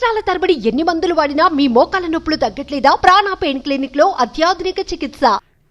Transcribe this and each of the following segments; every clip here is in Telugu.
సంవత్సరాల తరబడి ఎన్ని మందులు వాడినా మీ మోకాల నొప్పులు తగ్గట్లేదా? ప్రాణ పెయిన్ క్లినిక్ లో అత్యాధునిక చికిత్స.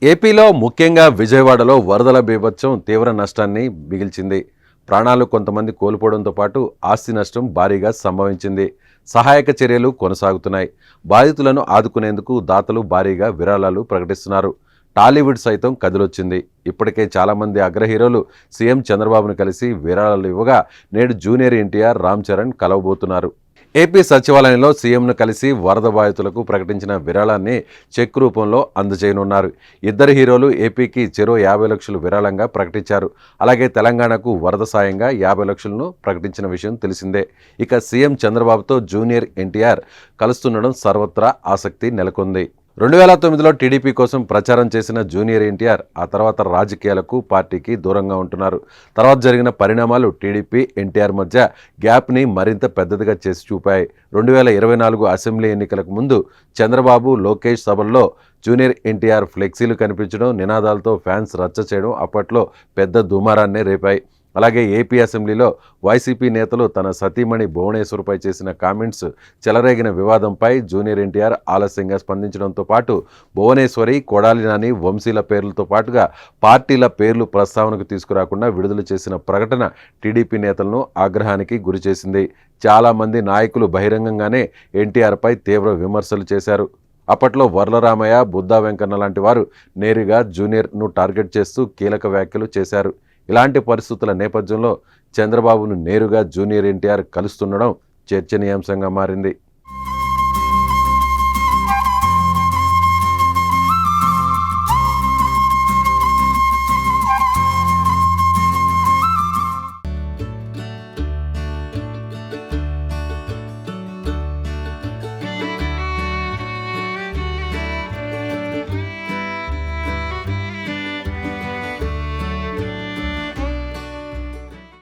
ఏపీలో ముఖ్యంగా విజయవాడలో వరదల బీభత్సం తీవ్ర నష్టాన్ని మిగిల్చింది. ప్రాణాలు కొంతమంది కోల్పోవడంతో పాటు ఆస్తి నష్టం భారీగా సంభవించింది. సహాయక చర్యలు కొనసాగుతున్నాయి. బాధితులను ఆదుకునేందుకు దాతలు భారీగా విరాళాలు ప్రకటిస్తున్నారు. టాలీవుడ్ సైతం కదిలొచ్చింది. ఇప్పటికే చాలామంది అగ్ర హీరోలు సీఎం చంద్రబాబును కలిసి విరాళాలు ఇవ్వగా నేడు జూనియర్ ఎన్టీఆర్, రామ్ చరణ్ కలవబోతున్నారు. ఏపీ సచివాలయంలో సీఎంను కలిసి వరద బాధితులకు ప్రకటించిన విరాళాన్ని చెక్ రూపంలో అందజేయనున్నారు. ఇద్దరు హీరోలు ఏపీకి చెరో 50 లక్షలు విరాళంగా ప్రకటించారు. అలాగే తెలంగాణకు వరద సాయంగా 50 లక్షలను ప్రకటించిన విషయం తెలిసిందే. ఇక సీఎం చంద్రబాబుతో జూనియర్ ఎన్టీఆర్ కలుస్తుండడం సర్వత్రా ఆసక్తి నెలకొంది. 2009లో టీడీపీ కోసం ప్రచారం చేసిన జూనియర్ ఎన్టీఆర్ ఆ తర్వాత రాజకీయాలకు, పార్టీకి దూరంగా ఉంటున్నారు. తర్వాత జరిగిన పరిణామాలు టీడీపీ, ఎన్టీఆర్ మధ్య గ్యాప్ని మరింత పెద్దదిగా చేసి చూపాయి. 2024 అసెంబ్లీ ఎన్నికలకు ముందు చంద్రబాబు, లోకేష్ సభల్లో జూనియర్ ఎన్టీఆర్ ఫ్లెక్సీలు కనిపించడం, నినాదాలతో ఫ్యాన్స్ రచ్చ చేయడం అప్పట్లో పెద్ద దుమారాన్నే రేపాయి. అలాగే ఏపీ అసెంబ్లీలో వైసీపీ నేతలు తన సతీమణి భువనేశ్వర్పై చేసిన కామెంట్స్ చెలరేగిన వివాదంపై జూనియర్ ఎన్టీఆర్ ఆలస్యంగా స్పందించడంతో పాటు భువనేశ్వరి, కొడాలి నాని, వంశీల పేర్లతో పాటుగా పార్టీల పేర్లు ప్రస్తావనకు తీసుకురాకుండా విడుదల చేసిన ప్రకటన టీడీపీ నేతలను ఆగ్రహానికి గురిచేసింది. చాలామంది నాయకులు బహిరంగంగానే ఎన్టీఆర్పై తీవ్ర విమర్శలు చేశారు. అప్పట్లో వర్లరామయ్య, బుద్దా వెంకన్న లాంటి వారు నేరుగా జూనియర్ను టార్గెట్ చేస్తూ కీలక వ్యాఖ్యలు చేశారు. ఇలాంటి పరిస్థితుల నేపథ్యంలో చంద్రబాబును నేరుగా జూనియర్ ఎన్టీఆర్ కలుస్తుండడం చర్చనీయాంశంగా మారింది.